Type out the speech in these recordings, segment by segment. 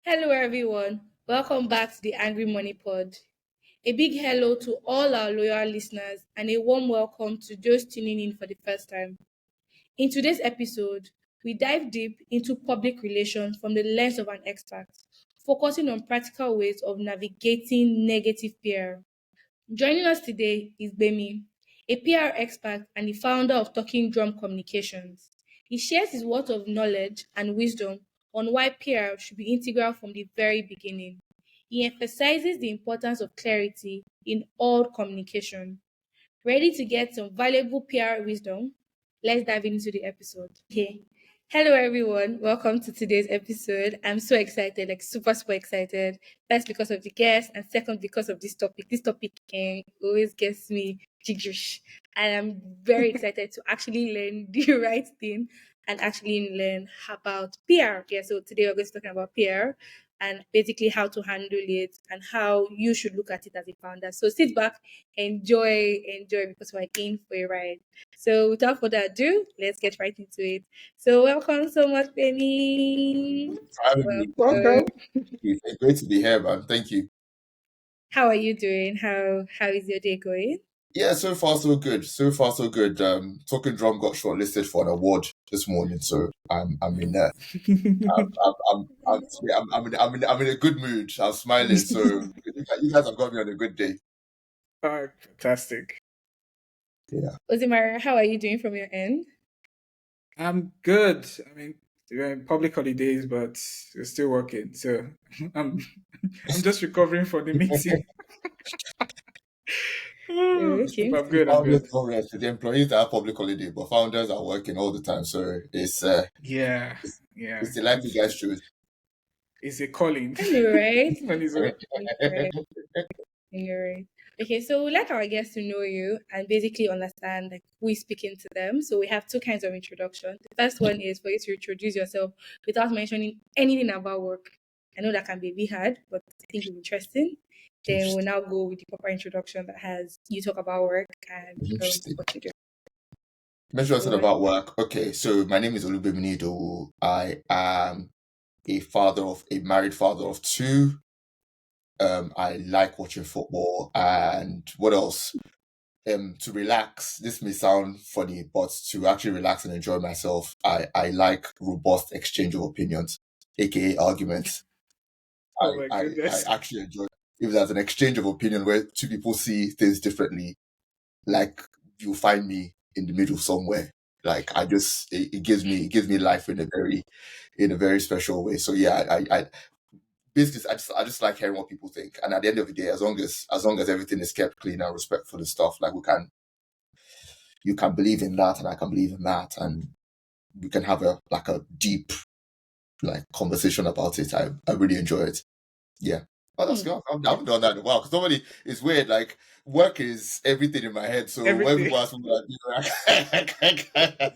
Hello, everyone. Welcome back to the Angry Money Pod. A big hello to all our loyal listeners and a warm welcome to those tuning in for the first time. In today's episode, we dive deep into public relations from the lens of an expert, focusing on practical ways of navigating negative PR. Joining us today is Bemi, a PR expert and the founder of Talking Drum Communications. He shares his wealth of knowledge and wisdom on why PR should be integral from the very beginning. He emphasizes the importance of clarity in all communication. Ready to get some valuable PR wisdom? Let's dive into the episode. Okay. Hello, everyone. Welcome to today's episode. I'm so excited, like super excited. First, because of the guest, and second, because of this topic. This topic always gets me giggerish. And I'm very excited to actually learn the right thing and actually learn about PR. Yeah, so today we're going to be talking about PR and basically how to handle it and how you should look at it as a founder. So sit back, enjoy because we're in for a ride. So without further ado, let's get right into it. So welcome so much, Benny. For having me. Welcome. It's great to be here, man. Thank you. How are you doing? How is your day going? Yeah, so far so good. So far so good. Talking Drum got shortlisted for an award this morning, so I'm in there. I'm in a good mood. I'm smiling, so you guys have got me on a good day. Fantastic. Yeah. Josemaria, how are you doing from your end? I'm good. I mean, we're in public holidays, but we're still working. So I'm I'm just recovering from the meeting. Okay. I'm good. I'm Founders good. don't rest. The employees are public holiday, but founders are working all the time. So Yeah. it's, Yeah. it's the life you guys choose. It's a calling I know, right? on his own. Right. You're right. Okay, so we'd like our guests to know you and basically understand like who is speaking to them. So we have two kinds of introduction. The first one is for you to introduce yourself without mentioning anything about work. I know that can be a bit hard, but I think it'll be interesting. Then we'll now go with the proper introduction that has you talk about work and Interesting. what you do. Mention something So, about work. Okay, so my name is Olugbeminiyi Idowu. I am a married father of two. I like watching football, and what else? To relax. This may sound funny, but to actually relax and enjoy myself, I like robust exchange of opinions, aka arguments. Oh my I goodness. actually enjoy if there's an exchange of opinion where two people see things differently. Like you find me in the middle somewhere. Like it gives me life in a very special way. So yeah, I basically I just like hearing what people think. And at the end of the day, as long as everything is kept clean and respectful and stuff, like you can believe in that and I can believe in that and we can have a deep like conversation about it. I really enjoy it. Yeah. Oh, that's good. I haven't done that in a while because normally it's weird. Like work is everything in my head. So when Everything. people ask me, like, I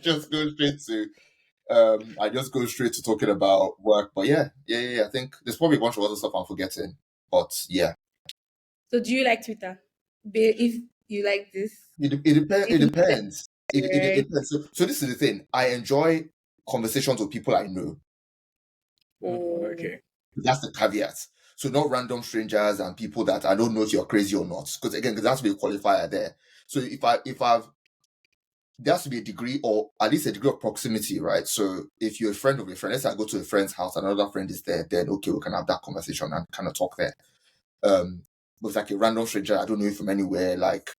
just go straight to talking about work. But yeah. I think there's probably a bunch of other stuff I'm forgetting. But yeah, so do you like Twitter? If you like this, it depends. It if not, depends. It right? depends. So this is the thing. I enjoy conversations with people I know. Oh, Okay. That's the caveat. So not random strangers and people that I don't know if you're crazy or not. Because again, there has to be a qualifier there. So if I've there has to be a degree or at least a degree of proximity, right? So if you're a friend of a friend, let's say I go to a friend's house, and another friend is there, then okay, we can have that conversation and kind of talk there. With like a random stranger, I don't know you from anywhere. Like,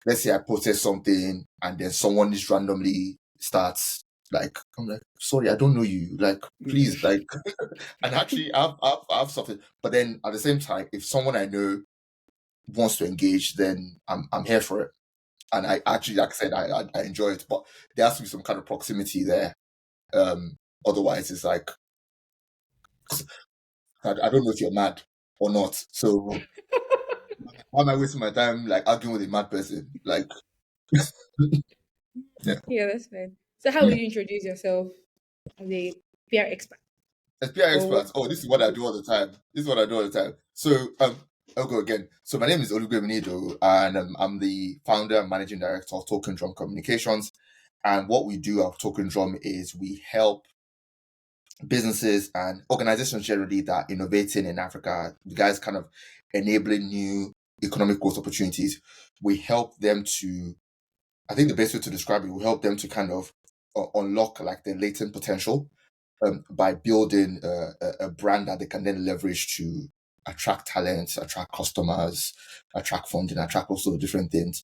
let's say I posted something and then someone just randomly starts like, I'm like, sorry, I don't know you. Like, please, like, and actually, I've something. But then at the same time, if someone I know wants to engage, then I'm here for it. And I actually, like I said, I enjoy it. But there has to be some kind of proximity there. Otherwise, it's like I don't know if you're mad or not. So why am I wasting my time like arguing with a mad person? Like, yeah. yeah, that's fine. So how would you introduce yourself as a PR expert? As PR Or what? experts, oh, this is what I do all the time. This is what I do all the time. So, I'll go again. So, my name is Olugbeminiyi Idowu, and I'm the founder and managing director of Token Drum Communications. And what we do at Token Drum is we help businesses and organizations generally that are innovating in Africa, you guys kind of enabling new economic growth opportunities. We help them to, I think the best way to describe it, we help them to kind of unlock like the latent potential by building a brand that they can then leverage to attract talents, attract customers, attract funding, attract all sorts of different things.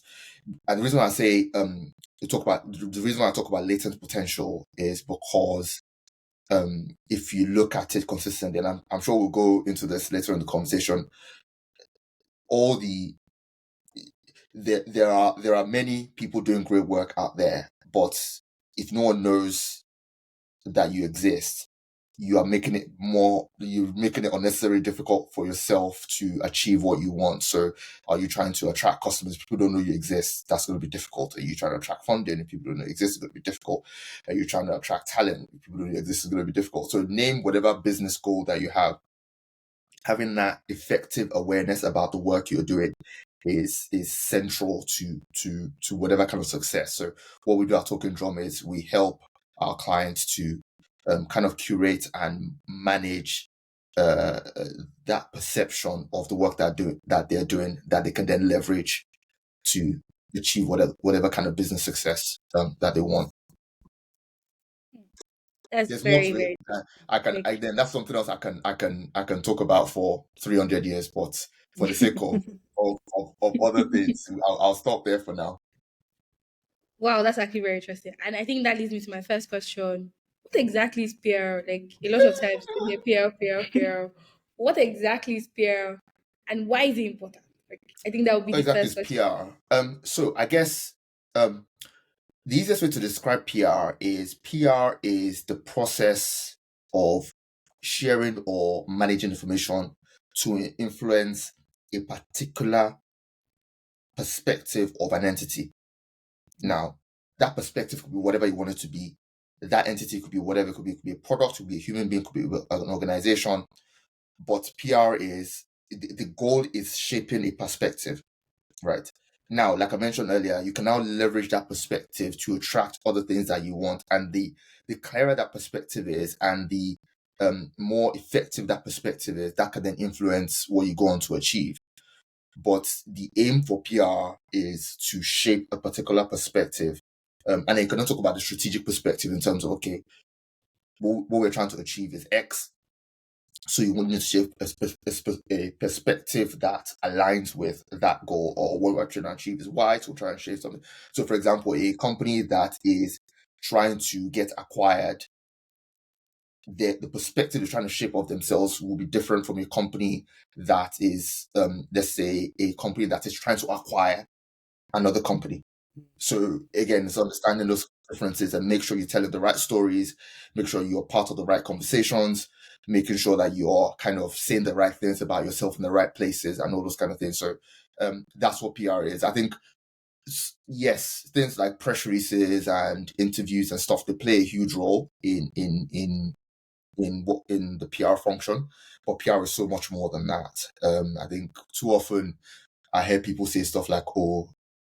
And the reason why I say the reason why I talk about latent potential is because if you look at it consistently, and I'm sure we'll go into this later in the conversation, all the there are many people doing great work out there, but if no one knows that you exist, you're making it unnecessarily difficult for yourself to achieve what you want. So are you trying to attract customers? People don't know you exist. That's going to be difficult. Are you trying to attract funding? If people don't know you exist, it's going to be difficult. Are you trying to attract talent? If people don't know you exist, it's going to be difficult. So name whatever business goal that you have. Having that effective awareness about the work you're doing is central to whatever kind of success. So what we do at Talking Drum is we help our clients to kind of curate and manage that perception of the work that they're doing that they can then leverage to achieve whatever kind of business success that they want. That's There's more very, to it. very Then that's something else I can talk about for 300 years, but for the sake of other things, I'll stop there for now. Wow, that's actually very interesting. And I think that leads me to my first question. What exactly is PR? Like a lot of times we hear PR. What exactly is PR and why is it important? Like I think that would be the Exactly, first it's question. PR. So I guess the easiest way to describe PR is the process of sharing or managing information to influence a particular perspective of an entity. Now, that perspective could be whatever you want it to be. That entity could be whatever. It could be a product, could be a human being, could be an organization. But PR is the goal is shaping a perspective, right? Now, like I mentioned earlier, you can now leverage that perspective to attract other things that you want. And the clearer that perspective is and the more effective that perspective is, that can then influence what you go on to achieve. But the aim for PR is to shape a particular perspective. And then you can talk about the strategic perspective in terms of, okay, what we're trying to achieve is X. So you want to shape a perspective that aligns with that goal, or what we're trying to achieve is Y, so try and shape something. So, for example, a company that is trying to get acquired, the perspective they're trying to shape of themselves will be different from a company that is, let's say, a company that is trying to acquire another company. So again, it's understanding those differences and make sure you're telling the right stories, make sure you're part of the right conversations, making sure that you're kind of saying the right things about yourself in the right places and all those kind of things. So that's what PR is. I think, yes, things like press releases and interviews and stuff, they play a huge role in the PR function, but PR is so much more than that. I think too often I hear people say stuff like, "Oh,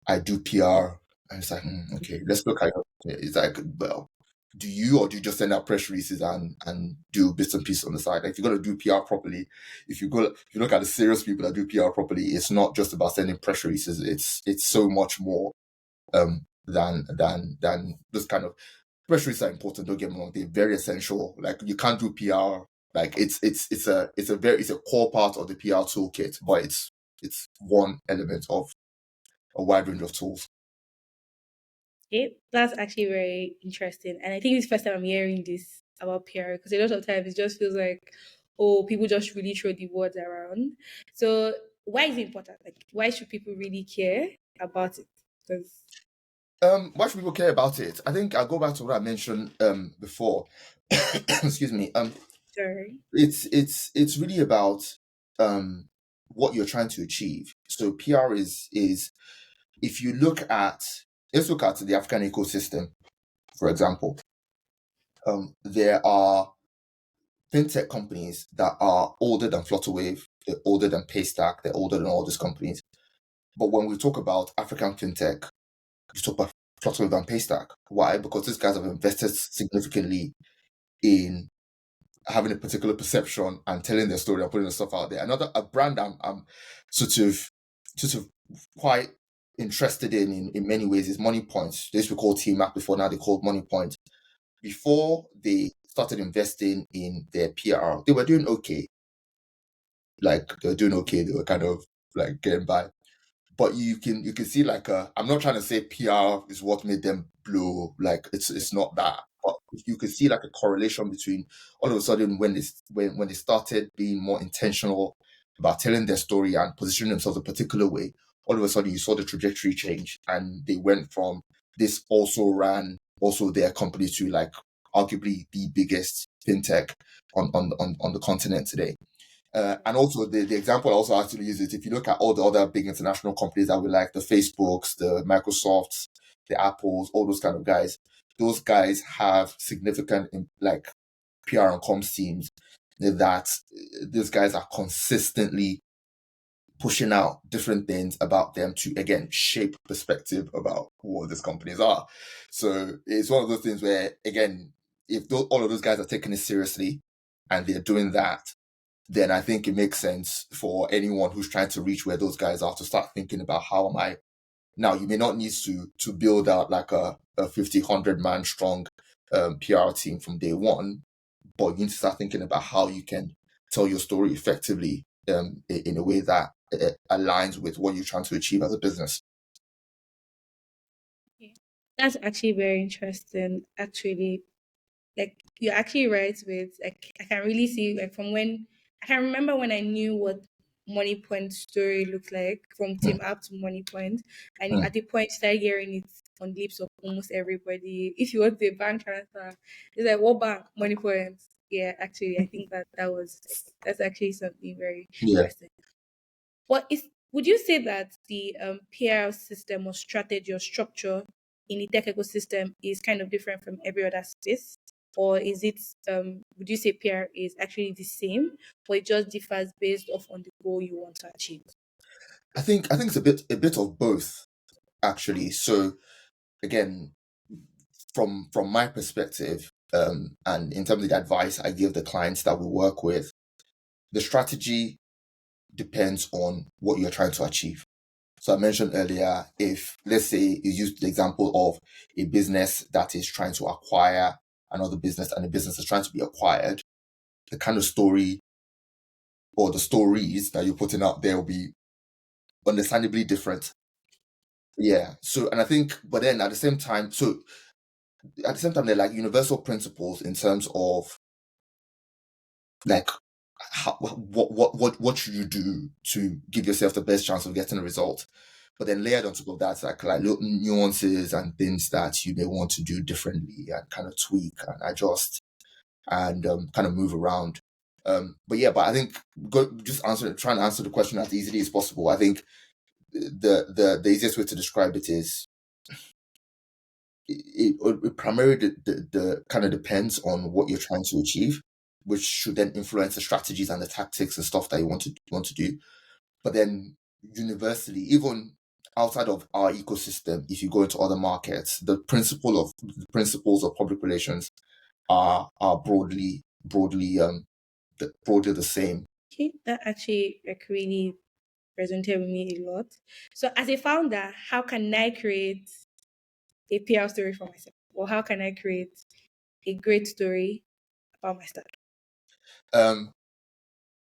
I do PR," and it's like, okay, let's look at it. It's like, well, do you just send out press releases and do bits and pieces on the side? Like, if you're gonna do PR properly, if you look at the serious people that do PR properly, it's not just about sending press releases. It's so much more than this kind of press releases are important. Don't get me wrong; they're very essential. Like, you can't do PR. Like, it's a core part of the PR toolkit, but it's one element of a wide range of tools. Okay, that's actually very interesting. And I think it's the first time I'm hearing this about PR because a lot of times it just feels like, oh, people just really throw the words around. So why is it important? Like, why should people really care about it? Because Why should people care about it? I think I'll go back to what I mentioned before. Excuse me. sorry. It's really about what you're trying to achieve. So PR is if you let's look at the African ecosystem, for example. There are fintech companies that are older than Flutterwave, they're older than Paystack, they're older than all these companies. But when we talk about African fintech, we talk about Flutterwave and Paystack. Why? Because these guys have invested significantly in having a particular perception and telling their story and putting the stuff out there. A brand I'm sort of quite interested in many ways is Money Point. They used to call Team App before, now they called Money Point. Before they started investing in their PR, they were doing okay. Like they were doing okay. They were kind of like getting by. But you can see like I'm not trying to say PR is what made them blow. Like it's not that. But you can see like a correlation between all of a sudden when they started being more intentional about telling their story and positioning themselves a particular way, all of a sudden you saw the trajectory change, and they went from this also their company to like arguably the biggest fintech on the continent today. And also the example I also actually use is if you look at all the other big international companies that we like, the Facebooks, the Microsofts, the Apples, all those kind of guys, those guys have significant like PR and comms teams that these guys are consistently pushing out different things about them to, again, shape perspective about what these companies are. So it's one of those things where, again, if all of those guys are taking it seriously and they're doing that, then I think it makes sense for anyone who's trying to reach where those guys are to start thinking about how am I. Now, you may not need to build out like a 50, 100 man strong PR team from day one, but you need to start thinking about how you can tell your story effectively in a way that aligns with what you're trying to achieve as a business. That's actually very interesting. Actually, like you're actually right with like I can really see like from when I can remember when I knew what Money Point story looked like from Team App to Money Point, and Mm. at the point started hearing it on the lips of almost everybody. If you want the bank transfer, it's like what bank? Money Point. Yeah, actually, I think that's actually something very Yeah. interesting. What is would you say that the PR system or strategy or structure in the tech ecosystem is kind of different from every other space? Or is it would you say PR is actually the same, or it just differs based off on the goal you want to achieve? I think it's a bit of both, actually. So again, from my perspective, and in terms of the advice I give the clients that we work with, the strategy depends on what you're trying to achieve. So I mentioned earlier, if let's say you use the example of a business that is trying to acquire another business and the business is trying to be acquired, the kind of story or the stories that you're putting out there will be understandably different. Yeah. So, and I think, but then at the same time, they're like universal principles in terms of like what should you do to give yourself the best chance of getting a result. But then layered on top of that, like little nuances and things that you may want to do differently and kind of tweak and adjust and kind of move around. But I think trying to answer the question as easily as possible. I think the easiest way to describe it is it primarily the kind of depends on what you're trying to achieve, which should then influence the strategies and the tactics and stuff that you want to do. But then universally, even outside of our ecosystem, if you go into other markets, the principles of public relations are broadly the same. Okay, that actually like really resonated with me a lot. So as a founder, how can I create a PR story for myself? Or how can I create a great story about my startup? Um,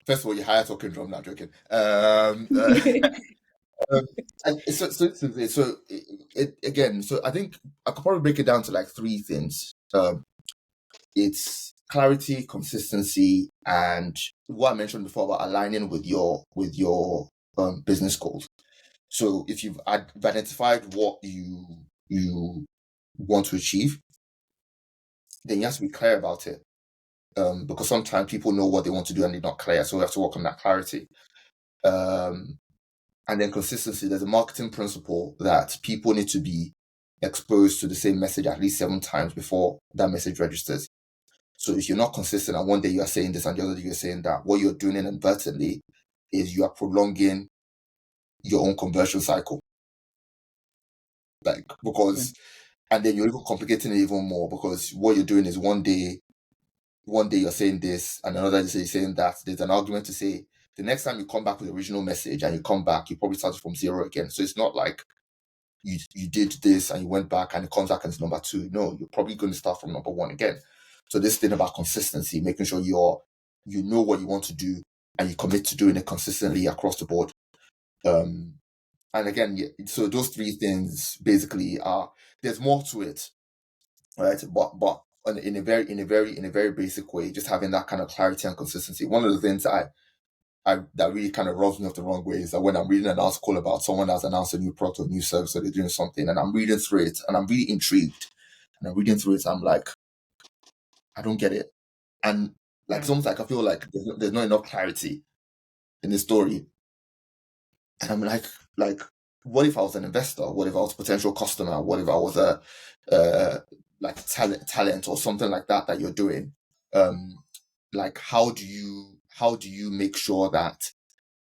First of all, you hire talking drum, not joking. Um, and again, so I think I could probably break it down to like three things. It's clarity, consistency, and what I mentioned before about aligning with your business goals. So if you've identified what you want to achieve, then you have to be clear about it. Because sometimes people know what they want to do and they're not clear, so we have to work on that clarity. And then consistency. There's a marketing principle that people need to be exposed to the same message at least 7 times before that message registers. So if you're not consistent and one day you are saying this and the other day you're saying that, what you're doing inadvertently is you are prolonging your own conversion cycle. And then you're even complicating it even more because what you're doing is one day one day you're saying this, and another day you're saying that. There's an argument to say the next time you come back with the original message and you come back, you probably started from zero again. So it's not like you did this and you went back and it comes back as number 2. No, you're probably going to start from number 1 again. So this thing about consistency, making sure you know what you want to do and you commit to doing it consistently across the board. And again, so those 3 things basically are, there's more to it, right? But in a very basic way, just having that kind of clarity and consistency. One of the things that really kind of rubs me off the wrong way is that when I'm reading an article about someone that's announced a new product or new service or they're doing something, and I'm reading through it and I'm really intrigued, and I'm reading through it, I'm like, I don't get it. And like sometimes I feel like there's not enough clarity in the story. And I'm like, what if I was an investor? What if I was a potential customer? What if I was a like talent or something like that you're doing? Like how do you make sure that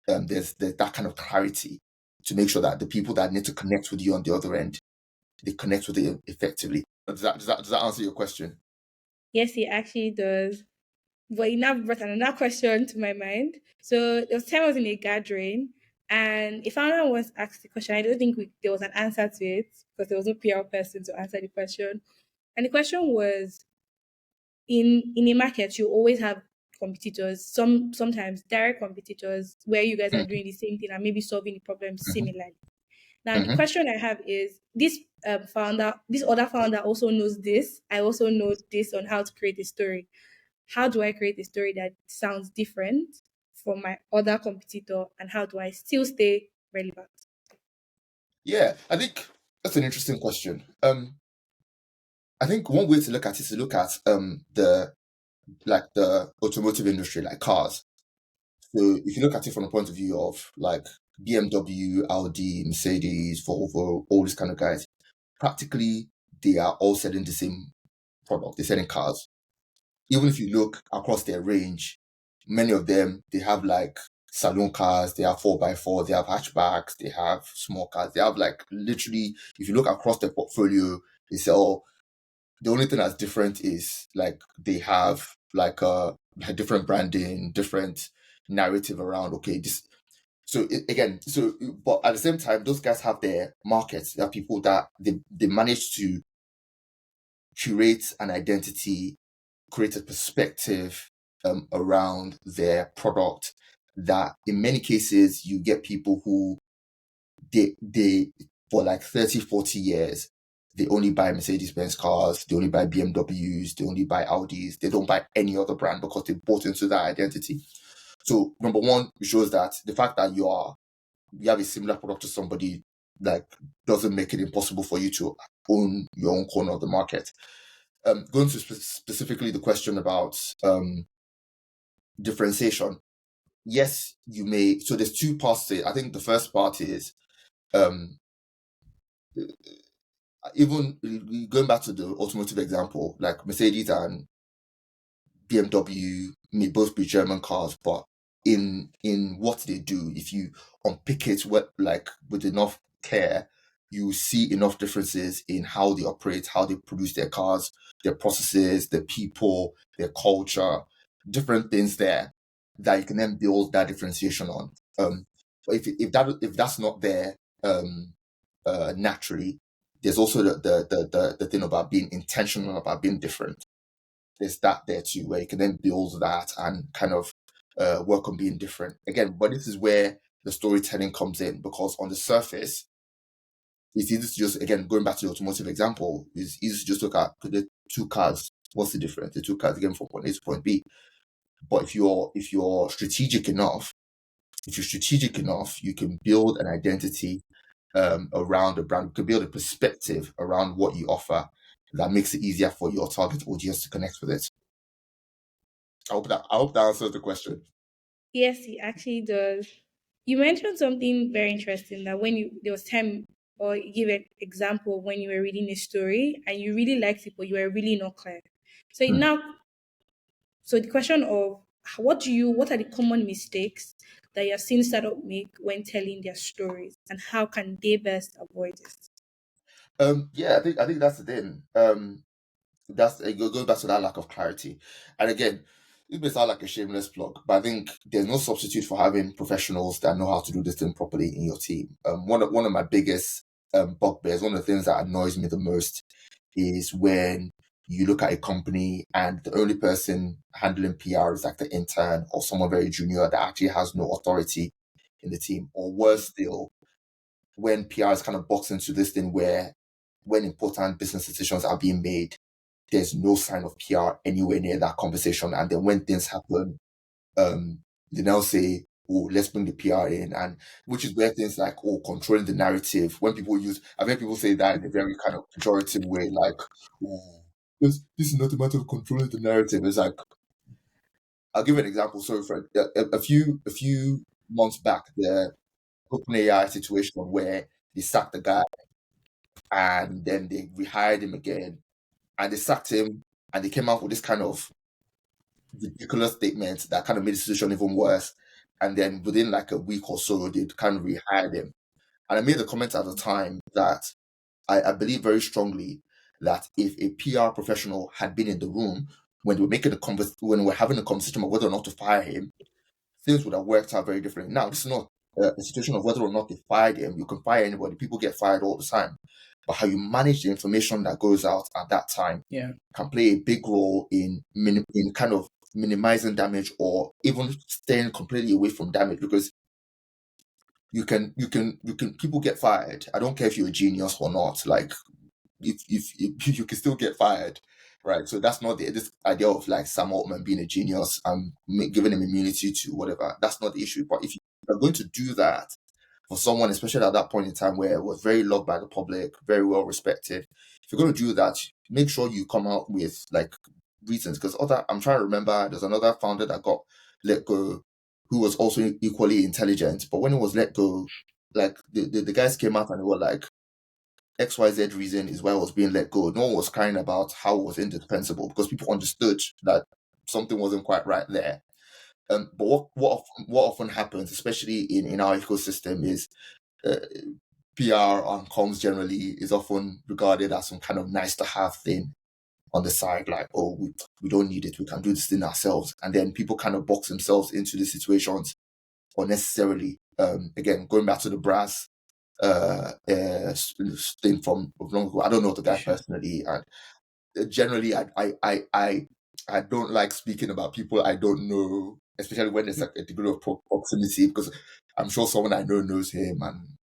there's that kind of clarity to make sure that the people that need to connect with you on the other end, they connect with it effectively? Does that answer your question? Yes, it actually does. But you now brought another question to my mind. So there was time I was in a gathering, and a founder once asked the question. I don't think there was an answer to it because there was no PR person to answer the question. And the question was, in a market, you always have competitors. Sometimes direct competitors where you guys are doing the same thing and maybe solving the problem similarly. Now, the Mm-hmm. question I have is this other founder also knows this. I also know this on how to create a story. How do I create a story that sounds different from my other competitor, and how do I still stay relevant? Yeah, I think that's an interesting question. I think one way to look at it is to look at the automotive industry, like cars. So if you look at it from the point of view of like BMW, Audi, Mercedes, Volvo, all these kind of guys, practically they are all selling the same product. They're selling cars. Even if you look across their range, many of them, they have like saloon cars, they have 4x4, they have hatchbacks, they have small cars, they have like literally, if you look across their portfolio, they sell. The only thing that's different is like they have like a different branding, different narrative around, okay, this. So but at the same time, those guys have their markets. There are people that they manage to curate an identity, create a perspective around their product that in many cases you get people who they for like 30, 40 years, they only buy Mercedes-Benz cars, they only buy BMWs, they only buy Audis, they don't buy any other brand because they bought into that identity. So number one, it shows that the fact that you have a similar product to somebody like doesn't make it impossible for you to own your own corner of the market. Going to specifically the question about differentiation. Yes, you may. So there's 2 parts to it. I think the first part is um, even going back to the automotive example, like Mercedes and BMW may both be German cars, but in what they do, if you unpick it like with enough care, you see enough differences in how they operate, how they produce their cars, their processes, their people, their culture, different things there that you can then build that differentiation on. But if that's not there naturally, there's also the thing about being intentional about being different. There's that there too, where you can then build that and kind of work on being different again. But this is where the storytelling comes in, because on the surface, it's easy to just, again, going back to the automotive example, it's easy to just look at the 2 cars. What's the difference? The 2 cars again from point A to point B. But if you're strategic enough, you can build an identity around the brand. You can build a perspective around what you offer that makes it easier for your target audience to connect with it. I hope that answers the question. Yes, it actually does. You mentioned something very interesting that there was time, or you give an example when you were reading a story and you really liked it, but you were really not clear. So Hmm. now, so the question of what are the common mistakes that you have seen startup make when telling their stories, and how can they best avoid it? Yeah, I think that's the thing. it goes back to that lack of clarity. And again, it may sound like a shameless plug, but I think there's no substitute for having professionals that know how to do this thing properly in your team. One of my biggest bugbears, one of the things that annoys me the most, is when you look at a company and the only person handling PR is like the intern or someone very junior that actually has no authority in the team. Or worse still, when PR is kind of boxed into this thing where when important business decisions are being made, there's no sign of PR anywhere near that conversation. And then when things happen, they now say, oh, let's bring the PR in. And which is where things like, oh, controlling the narrative. When people I've heard people say that in a very kind of pejorative way, like, oh, this is not a matter of controlling the narrative. It's like, I'll give you an example. Sorry, Fred. A few months back, the OpenAI situation where they sacked the guy and then they rehired him again and they sacked him and they came out with this kind of ridiculous statement that kind of made the situation even worse. And then within like a week or so, they kind of rehired him. And I made a comment at the time that I believe very strongly that if a PR professional had been in the room when they were making when we were having a conversation about whether or not to fire him, things would have worked out very differently. Now, this is not a situation of whether or not they fired him. You can fire anybody. People get fired all the time. But how you manage the information that goes out at that time can play a big role in kind of minimizing damage or even staying completely away from damage, because you can people get fired. I don't care if you're a genius or not. Like if you can still get fired, right? So that's not this idea of like Sam Altman being a genius and giving him immunity to whatever. That's not the issue. But if you're going to do that for someone, especially at that point in time where it was very loved by the public, very well respected, if you're going to do that, make sure you come out with like reasons. Because I'm trying to remember, there's another founder that got let go who was also equally intelligent, but when he was let go, like the guys came out and they were like, XYZ reason is why I was being let go. No one was crying about how it was indispensable because people understood that something wasn't quite right there. But what often happens, especially in our ecosystem, is PR and comms generally is often regarded as some kind of nice to have thing on the side, like, oh, we don't need it, we can do this thing ourselves. And then people kind of box themselves into the situations unnecessarily. Again, going back to the brass thing from long ago. I don't know the guy personally, and generally, I don't like speaking about people I don't know, especially when there's like a degree of proximity, because I'm sure someone I know knows him, and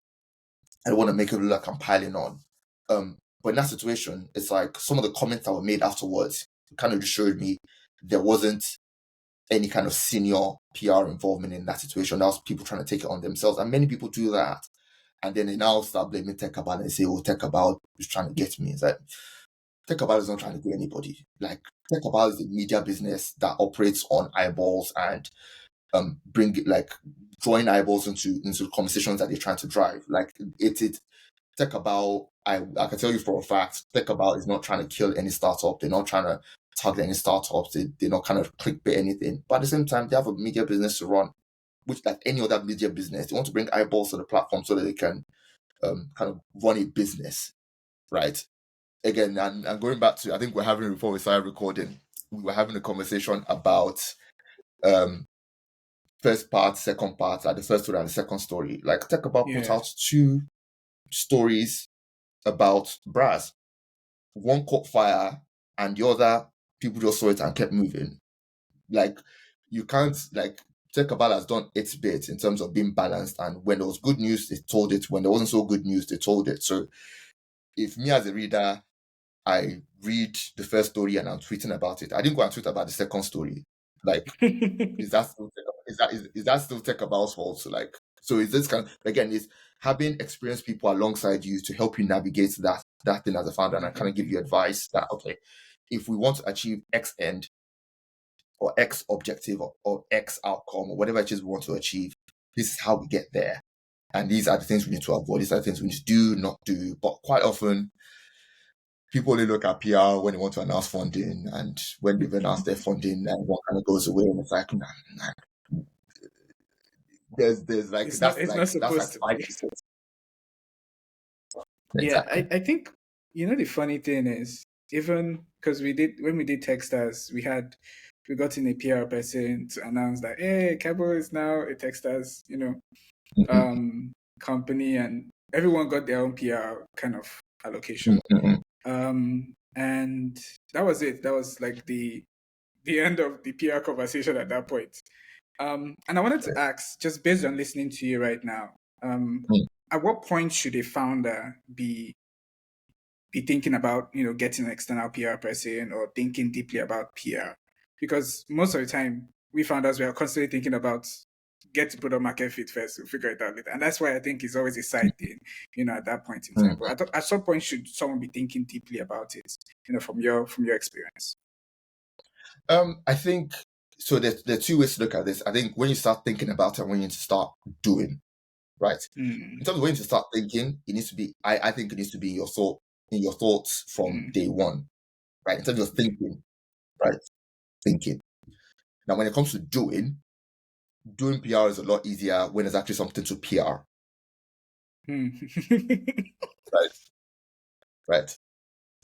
I don't want to make it look like I'm piling on. But in that situation, it's like some of the comments that were made afterwards kind of just showed me there wasn't any kind of senior PR involvement in that situation. That was people trying to take it on themselves, and many people do that. And then they now start blaming Tech About and say, oh, Tech About is trying to get me. It's like, Tech About is not trying to get anybody. Like, Tech About is a media business that operates on eyeballs and drawing eyeballs into conversations that they're trying to drive. Like, Tech About, I can tell you for a fact, Tech About is not trying to kill any startup. They're not trying to target any startups. They're not kind of clickbait anything. But at the same time, they have a media business to run, which like any other media business, they want to bring eyeballs to the platform so that they can kind of run a business, right? Again, and going back to, I think before we started recording, we were having a conversation about first part, second part, like the first story and the second story. Like Tech About put out 2 stories about Brass. One caught fire and the other, people just saw it and kept moving. Like, you can't, like, Tech About has done its bit in terms of being balanced, and when there was good news, they told it. When there wasn't so good news, they told it. So if me as a reader, I read the first story and I'm tweeting about it, I didn't go and tweet about the second story. Like, is that still Tech About's fault? So like, so is this kind of, again, is having experienced people alongside you to help you navigate that thing as a founder, and I kind of give you advice that, okay, if we want to achieve X end or X objective or X outcome or whatever it is we want to achieve, this is how we get there. And these are the things we need to avoid. These are the things we need to do, not do. But quite often, people only look at PR when they want to announce funding, and when they've announced their funding, and what kind of goes away, and it's like, nah. There's like it's that's not supposed to be. Exactly. Yeah, I think the funny thing is even because when we did Techstars, we got in a PR person to announce that, hey, Cabo is now a Techstars, um, company, and everyone got their own PR kind of allocation. And that was it. That was like the end of the PR conversation at that point. And I wanted to ask, just based on listening to you right now, at what point should a founder be thinking about getting an external PR person or thinking deeply about PR? Because most of the time, we founders, we are constantly thinking about get to product market fit first, we'll figure it out later. And that's why I think it's always a side thing, at that point in time. But at some point, should someone be thinking deeply about it, from your experience? I think so. There are two ways to look at this. I think when you start thinking about it, when you need to start doing, right? In terms of when you start thinking, it needs to be. I think it needs to be in your thoughts from day one, right? In terms of thinking, right? Thinking. Now, when it comes to doing PR is a lot easier when there's actually something to PR. Right.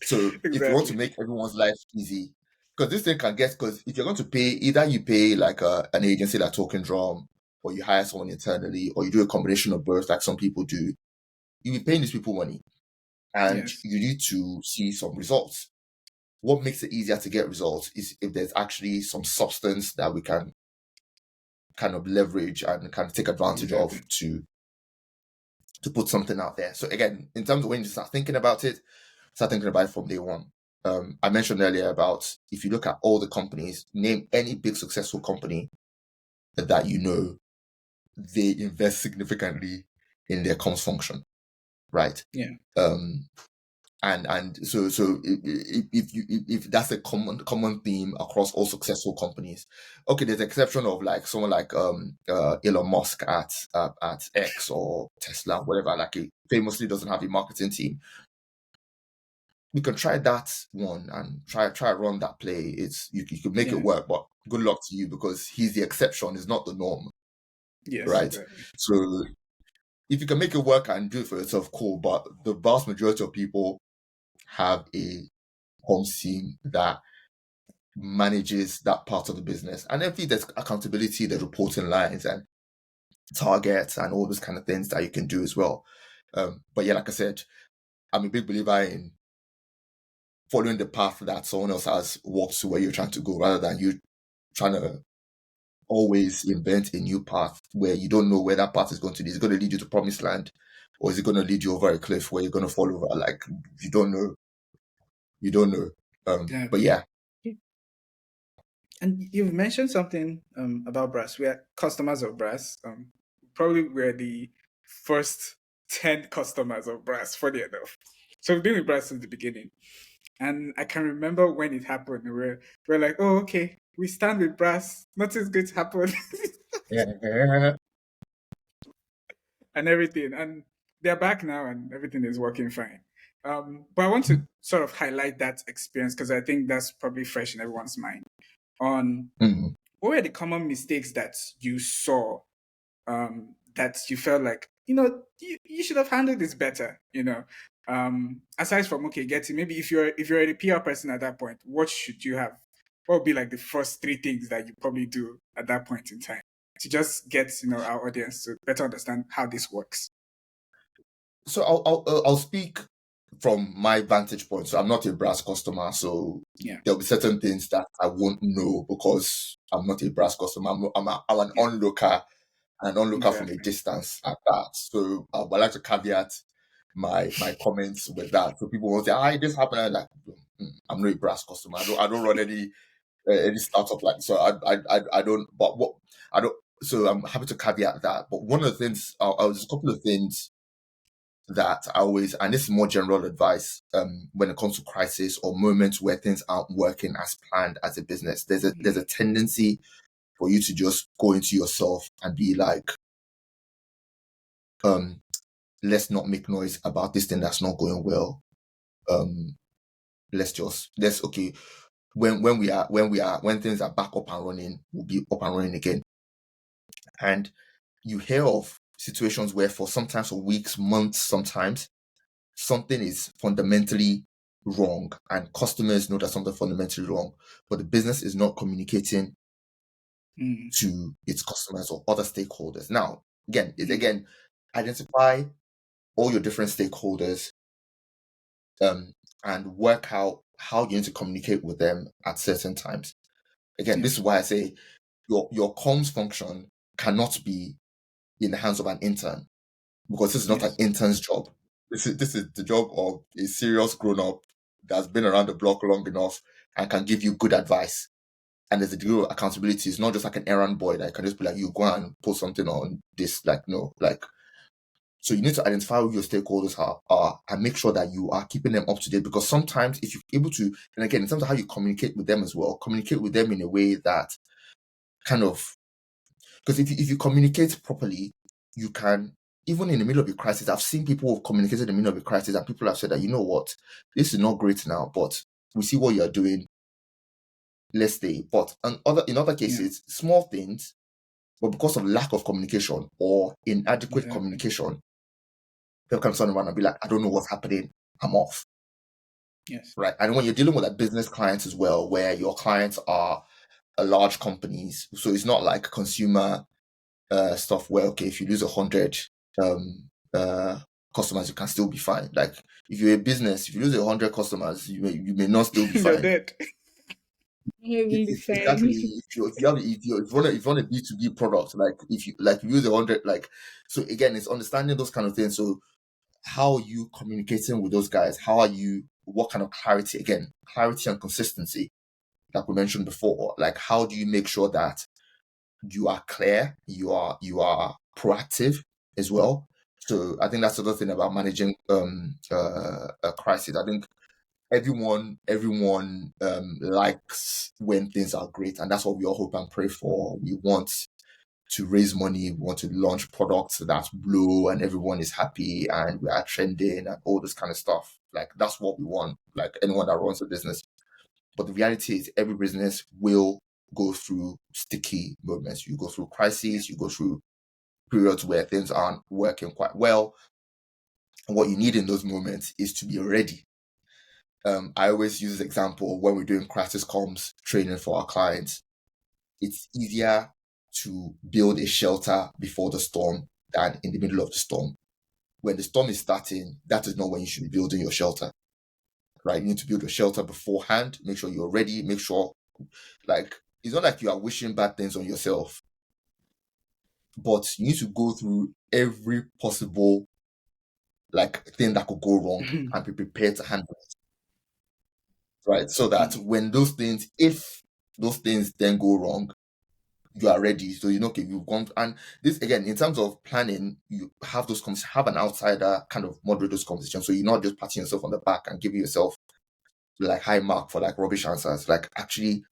So Exactly. if you want to make everyone's life easy, because this thing can get, because if you're going to pay, either you pay like an agency like Talking Drum, or you hire someone internally, or you do a combination of both, like some people do, you'll be paying these people money, and you need to see some results. What makes it easier to get results is if there's actually some substance that we can kind of leverage and kind of take advantage of to put something out there. So again, in terms of when you start thinking about it from day one. I mentioned earlier about, if you look at all the companies, name any big successful company that you know, they invest significantly in their comms function, right? Yeah. And so if that's a common theme across all successful companies, okay, there's an exception of like someone like Elon Musk at X or Tesla, whatever, like he famously doesn't have a marketing team. We can try that one and try run that play. It's you could make it work, but good luck to you, because he's the exception, is not the norm. Yes. Right. Exactly. So if you can make it work and do it for yourself, cool. But the vast majority of people have a home team that manages that part of the business. And then there's accountability, there's reporting lines and targets and all those kind of things that you can do as well. But yeah, like I said, I'm a big believer in following the path that someone else has walked to where you're trying to go, rather than you trying to always invent a new path where you don't know where that path is going to lead. Is it going to lead you to promised land, or is it going to lead you over a cliff where you're going to fall over? Like, you don't know. But yeah. And you've mentioned something about Brass. We are customers of Brass. Probably we're the first 10 customers of Brass, funny enough. So we've been with Brass since the beginning. And I can remember when it happened. We're like, oh, okay, we stand with Brass. Nothing's going to happen. And everything. And they're back now and everything is working fine. But I want to sort of highlight that experience, because I think that's probably fresh in everyone's mind. On what were the common mistakes that you saw, that you felt like, you should have handled this better, aside from, okay, getting, maybe if you're a PR person at that point, what would be like the first 3 things that you probably do at that point in time to just get, our audience to better understand how this works? So I'll speak from my vantage point. So I'm not a Brass customer, so there'll be certain things that I won't know because I'm not a Brass customer. I'm an onlooker, from a distance at that. So I would like to caveat my comments with that. So people won't say, this happened. I'm like, I'm not a Brass customer. I don't run any startup like, so I don't. But what I don't. So I'm happy to caveat that. But one of the things, there's a couple of things that I always, and this is more general advice, when it comes to crisis or moments where things aren't working as planned as a business, there's a tendency for you to just go into yourself and be like, let's not make noise about this thing that's not going well. Okay. When things are back up and running, we'll be up and running again. And you hear of situations where for sometimes for weeks, months, sometimes something is fundamentally wrong and customers know there's something fundamentally wrong, but the business is not communicating to its customers or other stakeholders. Now, again, identify all your different stakeholders and work out how you need to communicate with them at certain times. Again, this is why I say your comms function cannot be in the hands of an intern, because this is not an intern's job. This is the job of a serious grown-up that's been around the block long enough and can give you good advice. And there's a degree of accountability. It's not just like an errand boy that can just be like, you go and post something on this, like, no, like. So you need to identify who your stakeholders are and make sure that you are keeping them up to date, because sometimes if you're able to, and again, in terms of how you communicate with them as well, communicate with them in a way that kind of, because if you communicate properly, you can, even in the middle of a crisis, I've seen people who have communicated in the middle of a crisis and people have said that, you know what, this is not great now, but we see what you're doing, let's stay. But in other cases, small things, but because of lack of communication or inadequate communication, they'll come turn around and be like, I don't know what's happening, I'm off. Yes. Right. And when you're dealing with a business clients as well, where your clients are large companies, so it's not like consumer stuff where, okay, if you lose 100 customers, you can still be fine. Like if you're a business, if you lose 100 customers, you may not still be fine. You're dead. Exactly. If you want a B2B product, like if you use 100, like, so again, it's understanding those kind of things. So how are you communicating with those guys? What kind of clarity? Again, clarity and consistency, like we mentioned before. Like, how do you make sure that you are clear, you are proactive as well? So I think that's the other thing about managing a crisis. I think everyone likes when things are great, and that's what we all hope and pray for. We want to raise money, we want to launch products that blow and everyone is happy and we are trending and all this kind of stuff. Like that's what we want, like anyone that runs a business. But the reality is every business will go through sticky moments. You go through crises, you go through periods where things aren't working quite well. And what you need in those moments is to be ready. I always use this example when we're doing crisis comms training for our clients. It's easier to build a shelter before the storm than in the middle of the storm. When the storm is starting, that is not when you should be building your shelter, right? You need to build your shelter beforehand. Make sure you're ready. Make sure, like, it's not like you are wishing bad things on yourself, but you need to go through every possible, like, thing that could go wrong and be prepared to handle it, right? So that when if those things then go wrong, you are ready. So okay, you've gone. And this again, in terms of planning, you have those have an outsider kind of moderate those conversations. So you're not just patting yourself on the back and giving yourself like high mark for like rubbish answers. Like actually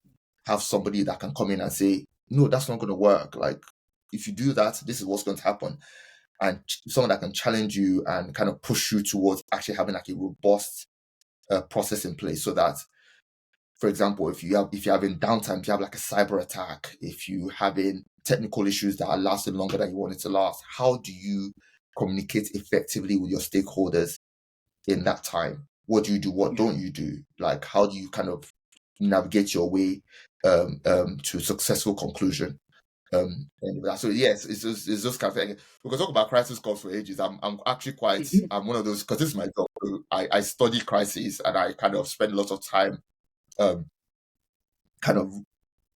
have somebody that can come in and say, no, that's not going to work. Like if you do that, this is what's going to happen. And someone that can challenge you and kind of push you towards actually having like a robust process in place, so that, for example, if you're having downtime, if you have like a cyber attack, if you're having technical issues that are lasting longer than you want it to last, how do you communicate effectively with your stakeholders in that time? What do you do? What don't you do? Like, how do you kind of navigate your way to a successful conclusion? So yes, it's just kind of thing. We can talk about crisis calls for ages. I'm actually I'm one of those, because this is my job. I study crises and I kind of spend a lot of time kind of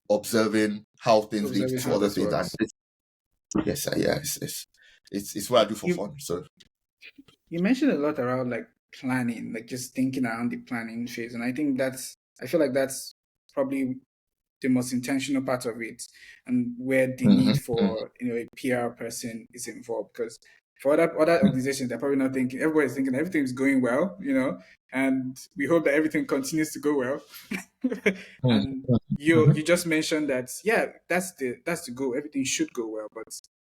observing how things lead to other things. And it's what I do for fun. So you mentioned a lot around like planning, like just thinking around the planning phase, and I feel like that's probably the most intentional part of it, and where the need for a PR person is involved. Because for other organizations, they're probably not thinking. Everybody's thinking everything's going well, and we hope that everything continues to go well. And you just mentioned that, that's the goal. Everything should go well, but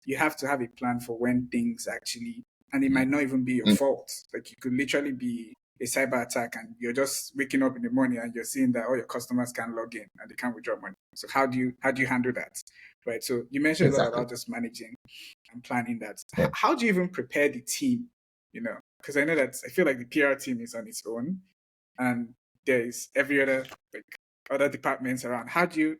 you have to have a plan for when things actually, and it might not even be your fault. Like, you could literally be a cyber attack and you're just waking up in the morning and you're seeing that all your customers can't log in and they can't withdraw money. So how do you handle that? Right. So you mentioned a lot about just managing and planning that. How do you even prepare the team? Because I know that I feel like the PR team is on its own. and there's every other other departments around. How do you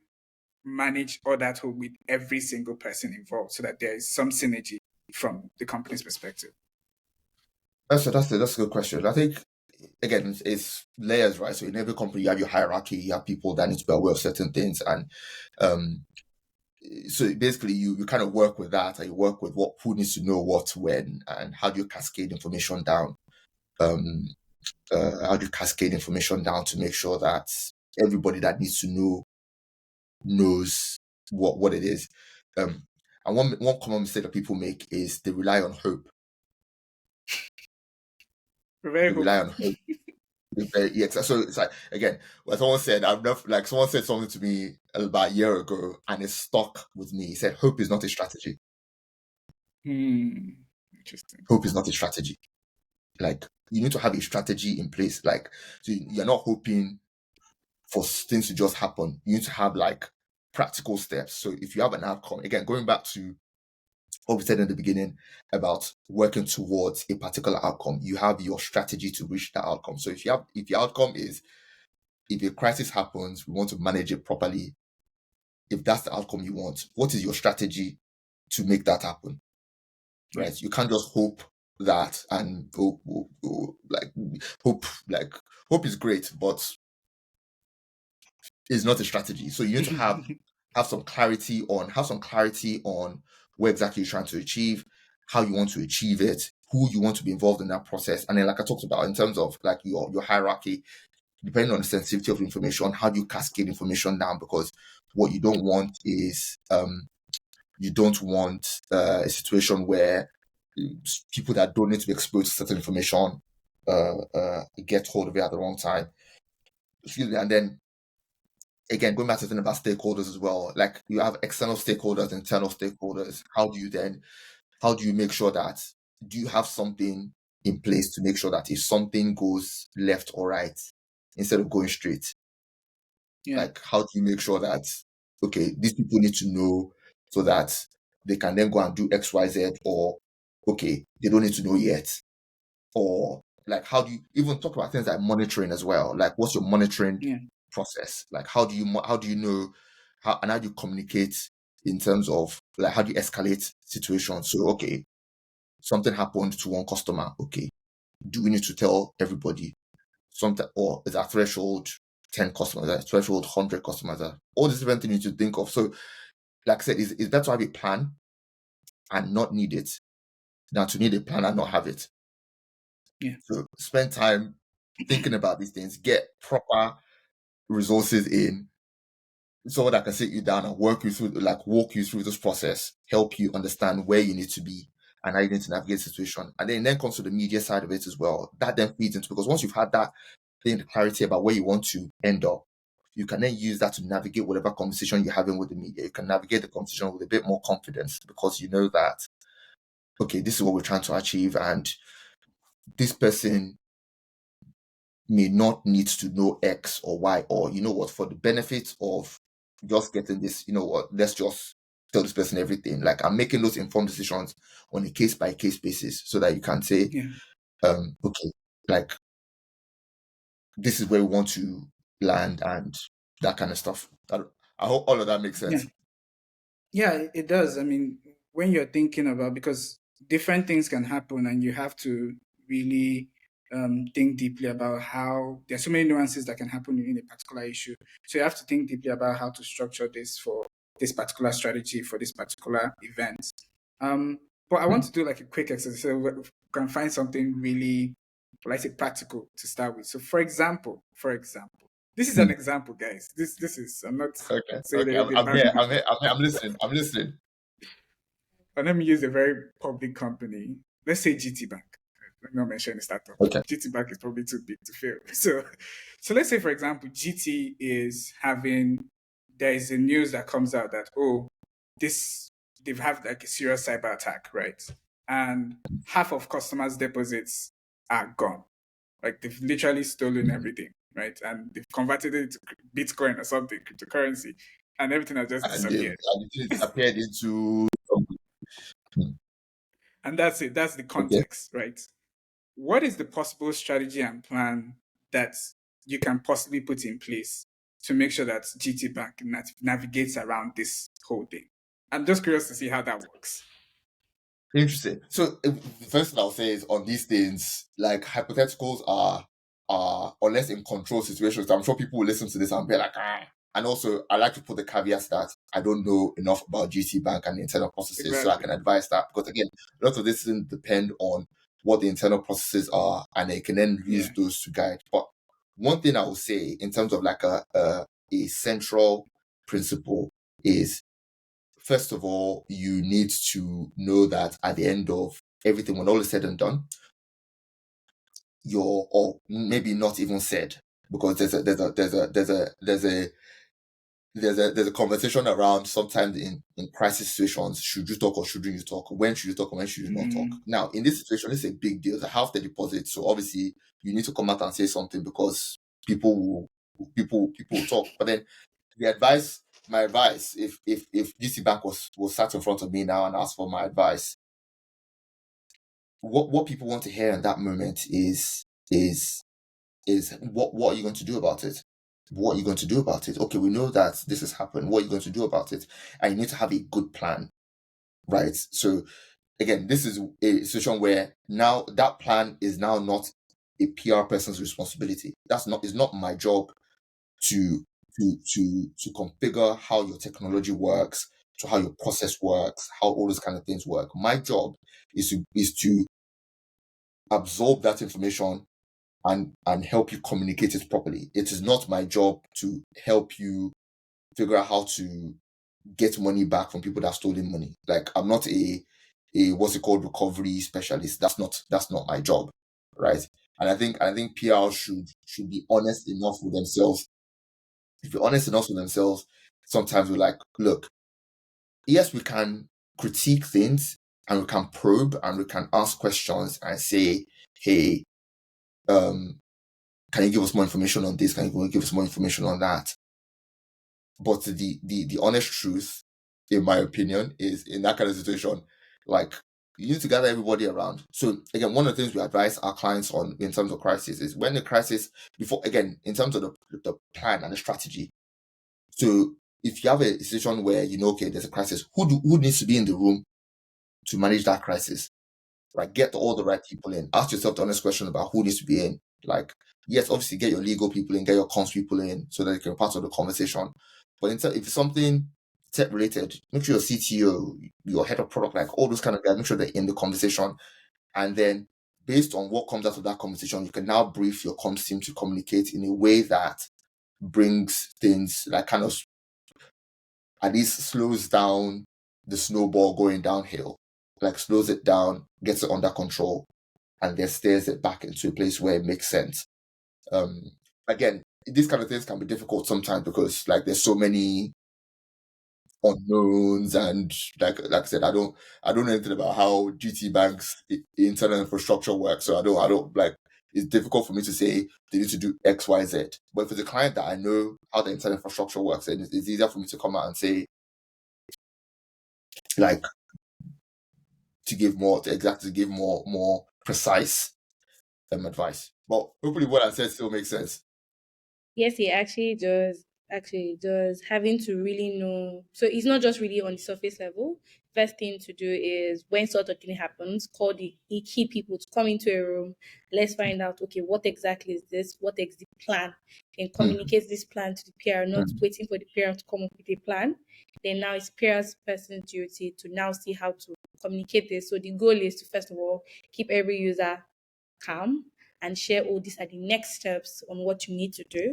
manage all that hope with every single person involved so that there is some synergy from the company's perspective? That's a good question. I think again it's layers, right? So in every company you have your hierarchy, you have people that need to be aware of certain things, and so basically you kind of work with that, and you work with who needs to know what when, and how do you cascade information down. How do you cascade information down to make sure that everybody that needs to know knows what it is. And one common mistake that people make is they rely on hope. We're very They rely hopeful. on hope. Yeah, so it's like again, what someone said, someone said something to me about a year ago, and it stuck with me. He said, "Hope is not a strategy. Interesting. Hope is not a strategy. Like you need to have a strategy in place. Like so you're not hoping for things to just happen. You need to have like practical steps. So if you have an outcome, again, going back to what we said in the beginning about working towards a particular outcome, you have your strategy to reach that outcome. So if your outcome is, if a crisis happens, we want to manage it properly. If that's the outcome you want, what is your strategy to make that happen? Right? You can't just hope that and hope is great, but it's not a strategy. So you need to have some clarity on where exactly you're trying to achieve, how you want to achieve it, who you want to be involved in that process. And then like I talked about in terms of like your hierarchy, depending on the sensitivity of information, how do you cascade information down? Because what you don't want is you don't want a situation where people that don't need to be exposed to certain information get hold of it at the wrong time. Excuse me. And then again, going back to the thing about stakeholders as well, like you have external stakeholders, internal stakeholders. How do you make sure that, do you have something in place to make sure that if something goes left or right, instead of going straight, like how do you make sure that, okay, these people need to know so that they can then go and do X, Y, Z, or okay, they don't need to know yet. Or like, how do you even talk about things like monitoring as well? Like, what's your monitoring process? Like, how do you know and how do you communicate in terms of like, how do you escalate situations? So, okay, something happened to one customer. Okay, do we need to tell everybody something, or is our threshold 10 customers, our threshold 100 customers? All these different things you need to think of. So, like I said, is better to have a plan and not need it than to need a plan and not have it. Yeah. So spend time thinking about these things, get proper resources in, someone that can sit you down and walk you through this process, help you understand where you need to be and how you need to navigate the situation. And then comes to the media side of it as well. That then feeds into, because once you've had that thing, clarity about where you want to end up, you can then use that to navigate whatever conversation you're having with the media. You can navigate the conversation with a bit more confidence because you know that, okay, this is what we're trying to achieve, and this person may not need to know X or Y, or you know what, for the benefit of just getting this, you know what, let's just tell this person everything. Like, I'm making those informed decisions on a case by case basis so that you can say, okay, like this is where we want to land and that kind of stuff. I hope all of that makes sense. Yeah, it does. I mean, when you're thinking about, because different things can happen and you have to really think deeply about how there's so many nuances that can happen in a particular issue. So you have to think deeply about how to structure this for this particular strategy for this particular event. But I want to do like a quick exercise so we can find something really, let's say, practical to start with. So for example, this is an example, guys. This is, I'm not saying Okay. anything I'm bad. here. I'm listening. And let me use a very public company. Let's say GT Bank. Let me not mention any startup. Okay. GT Bank is probably too big to fail. So let's say, for example, GT is having, there is a news that comes out that, they've had like a serious cyber attack, right? And half of customers' deposits are gone. Like they've literally stolen everything, right? And they've converted it to Bitcoin or something, cryptocurrency, and everything has just disappeared. It disappeared into. And that's it. That's the context, right? What is the possible strategy and plan that you can possibly put in place to make sure that GT Bank navigates around this whole thing? I'm just curious to see how that works. Interesting. So the first thing I'll say is on these things, like hypotheticals are unless in control situations. I'm sure people will listen to this and be like, ah. And also, I like to put the caveats that I don't know enough about GT Bank and the internal processes, so I can advise that. Because again, a lot of this doesn't depend on what the internal processes are, and they can then use those to guide. But one thing I will say in terms of like a central principle is, first of all, you need to know that at the end of everything, when all is said and done, or maybe not even said, because there's a conversation around sometimes in crisis situations, should you talk or shouldn't you talk? When should you talk or when should you not talk? Now, in this situation, it's a big deal. It's a half the deposit, so obviously you need to come out and say something because people will talk. But then my advice, if GC Bank was sat in front of me now and asked for my advice, what people want to hear in that moment is what are you going to do about it? What are you going to do about it? Okay, we know that this has happened. What are you going to do about it? And you need to have a good plan, right? So again, this is a situation where now that plan is now not a PR person's responsibility. It's not my job to configure how your technology works, to how your process works, how all those kind of things work. My job is to absorb that information and help you communicate it properly. It is not my job to help you figure out how to get money back from people that stolen money. Like, I'm not a what's it called, recovery specialist. That's not my job, right? And I think PR should be honest enough with themselves. If you're honest enough with themselves, sometimes we're like, look, yes, we can critique things and we can probe and we can ask questions and say, hey, can you give us more information on this? Can you give us more information on that? But the honest truth, in my opinion, is in that kind of situation, like, you need to gather everybody around. So again, one of the things we advise our clients on in terms of crisis is when the crisis, before, again, in terms of the plan and the strategy. So if you have a situation where you know, okay, there's a crisis, who needs to be in the room to manage that crisis? Right, get all the right people in. Ask yourself the honest question about who needs to be in. Like, yes, obviously get your legal people in, get your comms people in, so that they can be part of the conversation. But if it's something tech related, make sure your CTO, your head of product, like all those kind of guys, make sure they're in the conversation. And then based on what comes out of that conversation, you can now brief your comms team to communicate in a way that brings things, like, kind of at least slows down the snowball going downhill, like slows it down, gets it under control, and then steers it back into a place where it makes sense. Again, these kind of things can be difficult sometimes because, like, there's so many unknowns, and like I said, I don't know anything about how GT Bank's internal infrastructure works, so I don't like. It's difficult for me to say they need to do X, Y, Z. But if it's a client that I know how the internal infrastructure works, then it's easier for me to come out and say, like, to give more precise advice. But hopefully what I said still makes sense. Yes, it actually does. Actually, it does. Having to really know. So it's not just really on the surface level. First thing to do is when sort of thing happens, call the key people to come into a room. Let's find out, okay, what exactly is this? What is the plan? And communicate this plan to the PR, not waiting for the PR to come up with a plan. Then now it's PR's person's duty to now see how to communicate this. So the goal is to, first of all, keep every user calm and share, oh, these are the next steps on what you need to do.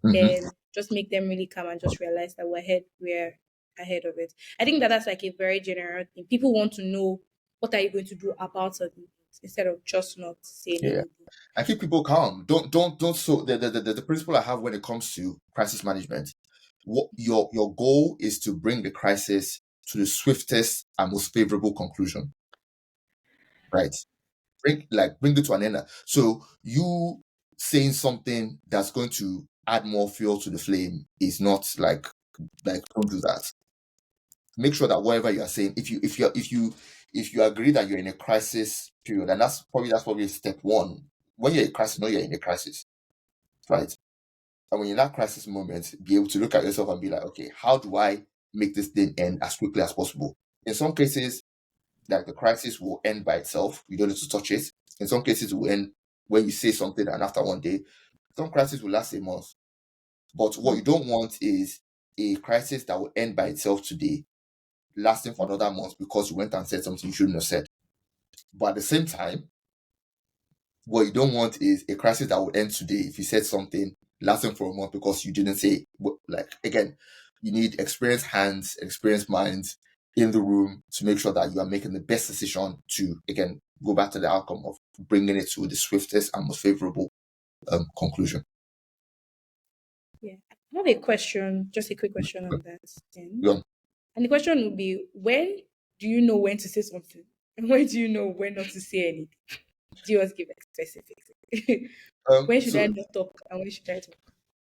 Then just make them really calm and just realize that we're ahead of it. I think that's like a very general thing. People want to know, what are you going to do about something, instead of just not saying anything. And keep people calm. Don't so the principle I have when it comes to crisis management, what your goal is to bring the crisis to the swiftest and most favorable conclusion. Right? Bring it to an end. So you saying something that's going to add more fuel to the flame is not like don't do that. Make sure that whatever you are saying, if you agree that you're in a crisis period, and that's probably step one. When you're in a crisis, know you're in a crisis, right? And when you're in that crisis moment, be able to look at yourself and be like, okay, how do I make this thing end as quickly as possible? In some cases, like the crisis will end by itself. You don't need to touch it. In some cases, it will end when you say something and after one day. Some crises will last a month. But what you don't want is a crisis that will end by itself today, lasting for another month because you went and said something you shouldn't have said. But at the same time, what you don't want is a crisis that will end today if you said something lasting for a month because you didn't say, like, again, you need experienced hands, experienced minds in the room to make sure that you are making the best decision to, again, go back to the outcome of bringing it to the swiftest and most favorable conclusion. Yeah. I have a question, just a quick question on that thing. Yeah. And the question would be, when do you know when to say something? And when do you know when not to say anything? Do you want to give like specifics? When should I So not talk and when should I talk?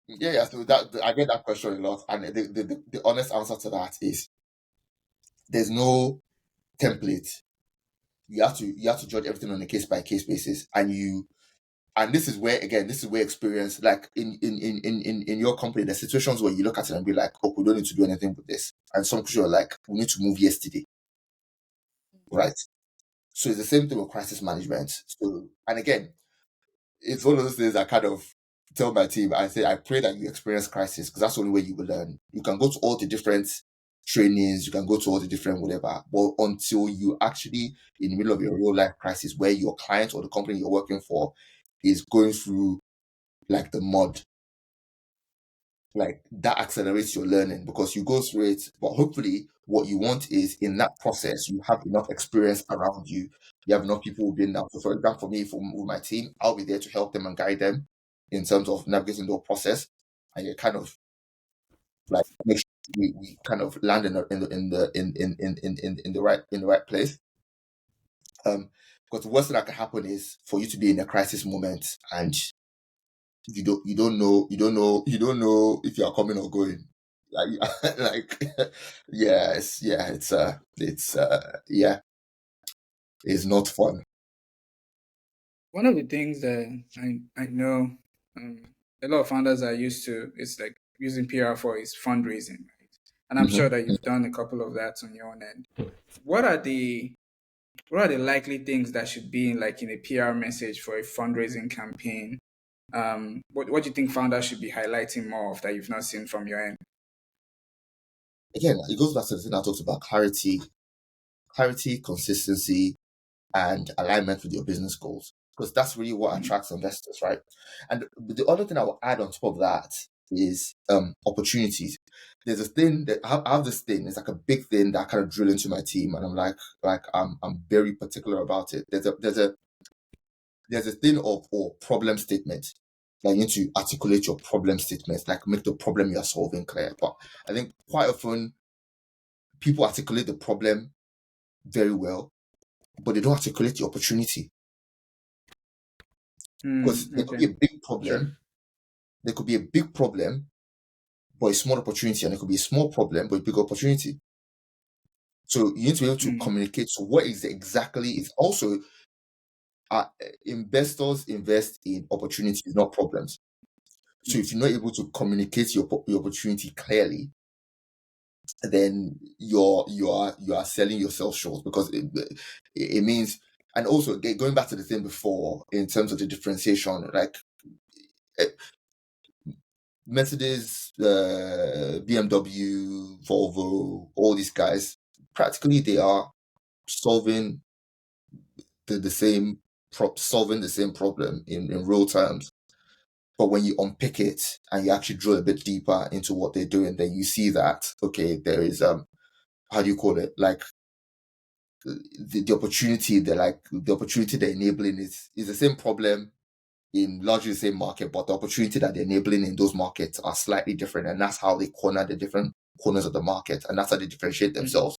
yeah. So that I get that question a lot, and the honest answer to that is there's no template. You have to judge everything on a case by case basis, and this is where experience, like in your company, there's situations where you look at it and be like, oh, we don't need to do anything with this, and some people are like, we need to move yesterday, right? So it's the same thing with crisis management. So, and again, it's one of those things I kind of tell my team. I say, I pray that you experience crisis because that's the only way you will learn. You can go to all the different trainings, you can go to all the different whatever, but until you actually in the middle of your real life crisis where your client or the company you're working for is going through like the mud, like that accelerates your learning because you go through it. But hopefully, what you want is in that process, you have enough experience around you. You have enough people who've been there. So, for example, for me, with my team, I'll be there to help them and guide them in terms of navigating the process, and you kind of like make sure we kind of land in the right place. Because the worst thing that can happen is for you to be in a crisis moment and you don't know if you are coming or going. Like, like it's not fun. One of the things that I know a lot of founders are used to is like using PR for is fundraising, right? And I'm sure that you've done a couple of that on your own end. What are the likely things that should be in like in a PR message for a fundraising campaign? What do you think founders should be highlighting more of that you've not seen from your end? Again, it goes back to the thing I talked about: clarity, consistency, and alignment with your business goals. Because that's really what attracts investors, right? And the other thing I will add on top of that is opportunities. There's a thing that I have this thing. It's like a big thing that I kind of drill into my team, and I'm like I'm very particular about it. There's a thing of or problem statement. Like you need to articulate your problem statements, like make the problem you're solving clear. But I think quite often people articulate the problem very well, but they don't articulate the opportunity. Because there could be a big problem. There could be a big problem, but a small opportunity, and there could be a small problem, but a big opportunity. So you need to be able to communicate. So what is exactly is also investors invest in opportunities, not problems. So if you're not able to communicate your opportunity clearly, then you are selling yourself short because it means. And also going back to the thing before in terms of the differentiation, like Mercedes, BMW, Volvo, all these guys, practically they are solving the same problem in real terms. But when you unpick it and you actually drill a bit deeper into what they're doing, then you see that, okay, there is how do you call it? Like the opportunity they're enabling is the same problem in largely the same market, but the opportunity that they're enabling in those markets are slightly different, and that's how they corner the different corners of the market, and that's how they differentiate themselves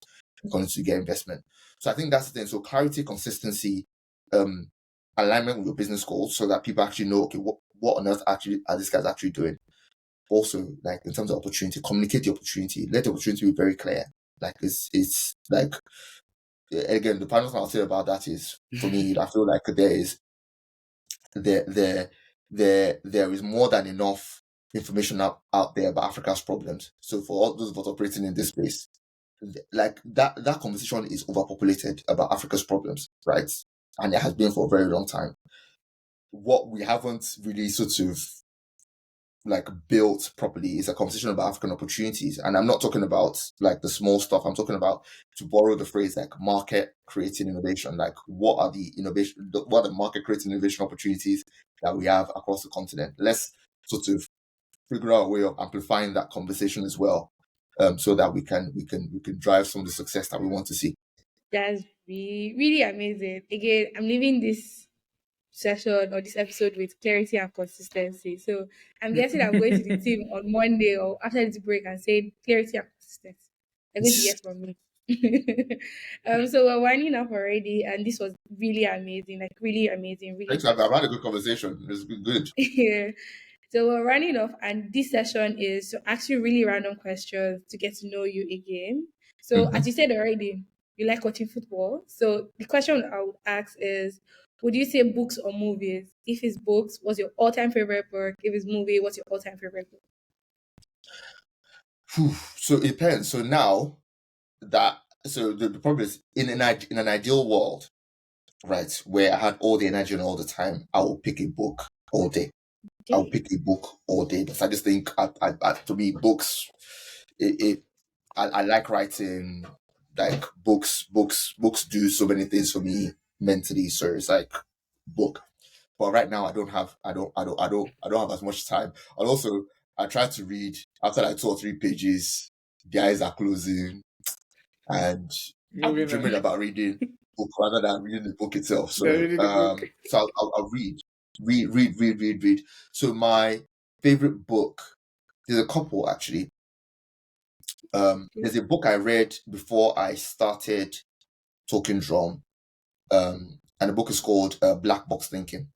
going to get investment. So I think that's the thing. So clarity, consistency, alignment with your business goals, so that people actually know, okay, what on earth actually are these guys actually doing? Also, like in terms of opportunity, communicate the opportunity. Let the opportunity be very clear. Like it's like again, the final thing I'll say about that is for me, I feel like there is more than enough information out there about Africa's problems. So for all those of us operating in this space, like that conversation is overpopulated about Africa's problems, right? And it has been for a very long time. What we haven't really sort of like built properly is a conversation about African opportunities. And I'm not talking about like the small stuff. I'm talking about, to borrow the phrase, like market creating innovation. Like what are the market creating innovation opportunities that we have across the continent? Let's sort of figure out a way of amplifying that conversation as well, so that we can drive some of the success that we want to see. That's really, really amazing. Again, I'm leaving this session or this episode with clarity and consistency. So I'm guessing I'm going to the team on Monday or after this break and saying clarity and consistency. They're going to hear from me. So we're winding up already, and this was really amazing, like really amazing, really Thanks. I've had a good conversation. It's been good. yeah. So we're running off, and this session is to ask you really random questions to get to know you again. So, as you said already, you like watching football. So, the question I would ask is, would you say books or movies? If it's books, what's your all-time favorite book? If it's movie, what's your all-time favorite book? So it depends. So now the problem is, in an ideal world, right, where I had all the energy and all the time, I will pick a book all day. I'll pick a book all day. But I just think, to me, books, I like writing. Like books do so many things for me mentally. So it's like book. But right now, I don't have as much time. And also, I try to read after like 2 or 3 pages. The eyes are closing, and I'm Moving dreaming on. about reading book rather than reading the book itself. So, Yeah, reading the book. so I'll read. So my favorite book, there's a couple actually. There's a book I read before I started Talking Drum, and the book is called Black Box Thinking.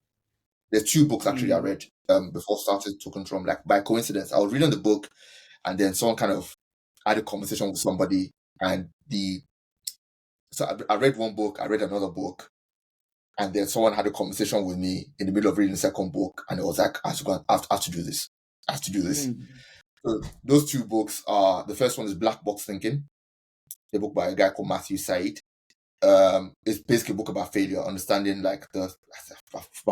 There's 2 books actually I read before I started Talking Drum. Like by coincidence, I was reading the book, and then someone kind of had a conversation with somebody, and so I read one book, I read another book, and then someone had a conversation with me in the middle of reading the second book, and it was like, I have to do this. I have to do this. So those 2 books are, the first one is Black Box Thinking, a book by a guy called Matthew Said. It's basically a book about failure, understanding like I'm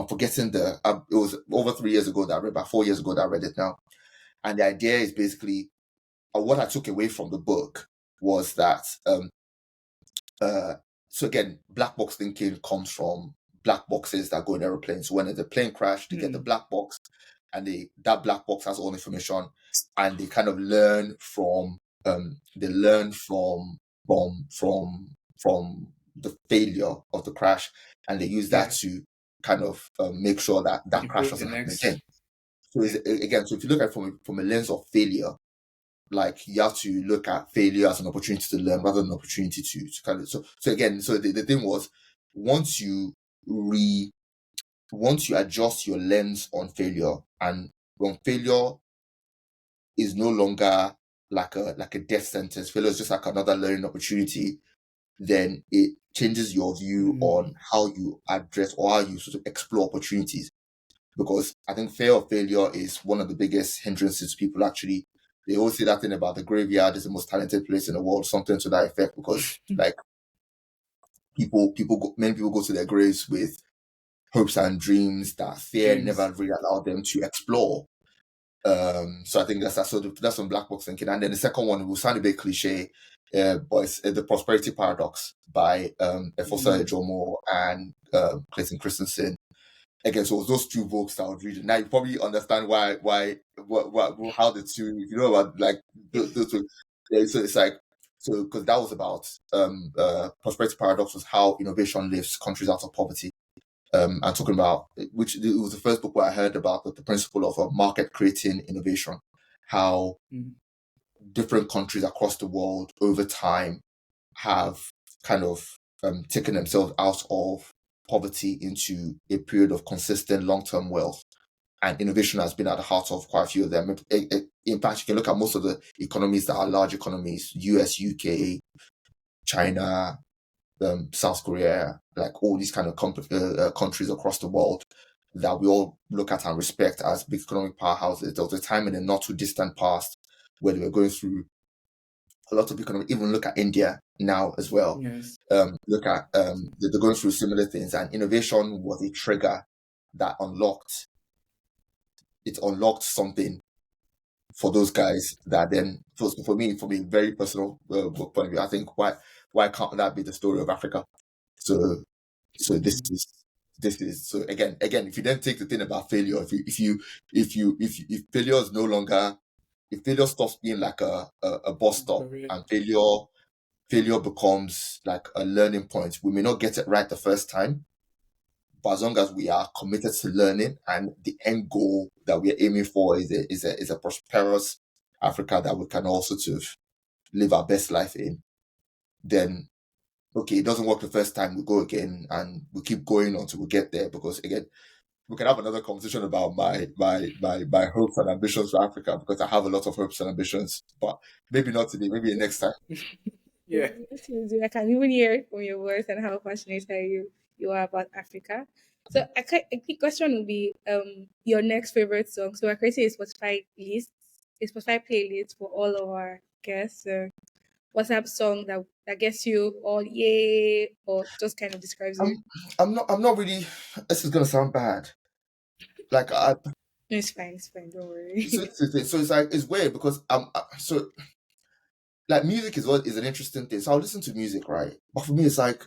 forgetting it was over 3 years ago that I read, about 4 years ago that I read it now. And the idea is basically, what I took away from the book was that, so again, black box thinking comes from black boxes that go in aeroplanes. So when the plane crash, they get the black box, and that black box has all information, and they kind of learn from the failure of the crash, and they use that to kind of make sure that crash doesn't happen again. So again, so if you look at it from a lens of failure, like you have to look at failure as an opportunity to learn rather than an opportunity to kind of, so again, so the thing was, once you adjust your lens on failure, and when failure is no longer like a death sentence, failure is just like another learning opportunity, then it changes your view on how you address or how you sort of explore opportunities. Because I think fear of failure is one of the biggest hindrances people actually. They always say that thing about the graveyard is the most talented place in the world, something to that effect, because like many people go to their graves with hopes and dreams that fear never really allowed them to explore. So I think that's some black box thinking. And then the second one will sound a bit cliche, but it's The Prosperity Paradox by Efosa Ejomo and Clayton Christensen. Again, so it was those 2 books that I was reading. Now you probably understand how the 2, you know, about like those 2. Yeah, so it's like, so because that was about Prosperity Paradox was how innovation lifts countries out of poverty. And talking about, which it was the first book where I heard about the principle of a market creating innovation, how different countries across the world over time have kind of taken themselves out of poverty into a period of consistent long-term wealth, and innovation has been at the heart of quite a few of them. In fact, you can look at most of the economies that are large economies: US, UK, China, South Korea, like all these kind of countries across the world. that we all look at and respect as big economic powerhouses. There was a time in the not too distant past where they were going through a lot of economic. Even look at India now as well. Yes. Look at they're going through similar things, and innovation was a trigger that unlocked something for those guys that then, for me, from a very personal point of view, I think why can't that be the story of Africa? So this is so again, if you then take the thing about failure, if failure is no longer, if failure stops being like a bus stop, and failure becomes like a learning point, we may not get it right the first time, but as long as we are committed to learning, and the end goal that we are aiming for is a prosperous Africa that we can also sort of live our best life in, then okay, it doesn't work the first time, we go again, and we keep going until we get there. Because again, we can have another conversation about my hopes and ambitions for Africa, because I have a lot of hopes and ambitions, but maybe not today, maybe next time. Yeah. Yes, you do. I can even hear it from your voice and how passionate you are about Africa. So a quick question would be your next favorite song. So we're creating a Spotify playlist for all of our guests. So what's that song that gets you all yay, or just kind of describes you? I'm not really. This is gonna sound bad. Like No, it's fine, don't worry. so it's like, it's weird because so like music is an interesting thing. So I'll listen to music, right? But for me, it's like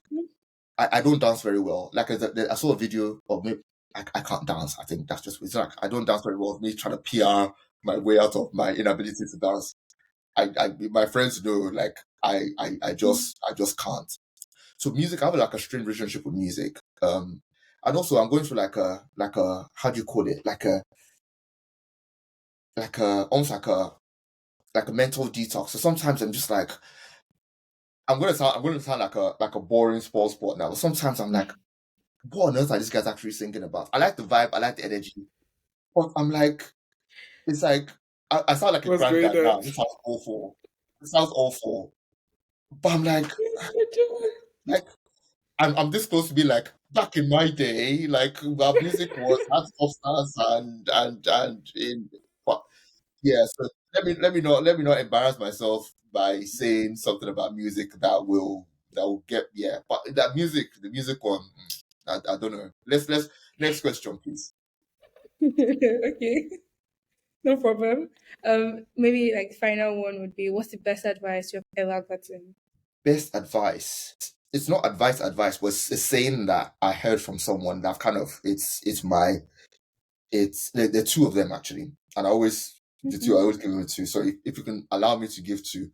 I don't dance very well. Like I saw a video of me. I can't dance. I think that's just, it's like I don't dance very well. Me trying to PR my way out of my inability to dance. My friends know, like I just can't. So music, I have like a strange relationship with music. And also I'm going through like a how do you call it? Like a almost like a mental detox. So sometimes I'm just like, I'm gonna sound like a boring sports sport now. But sometimes I'm like, what on earth are these guys actually thinking about? I like the vibe, I like the energy, but I'm like, it's like I sound like a What's grand guy going now. on? This sounds awful. It sounds awful. But I'm like I'm this close to be like, back in my day, like our music was had substance and in, but yeah. So let me not embarrass myself by saying something about music that will get, yeah. But the music one, I don't know. Let's next question, please. Okay, no problem. Maybe like final one would be, what's the best advice you've ever gotten? Best advice. It's not advice, but it's saying that I heard from someone that kind of, it's my, it's the two of them actually, and I always give them two. So if you can allow me to give two.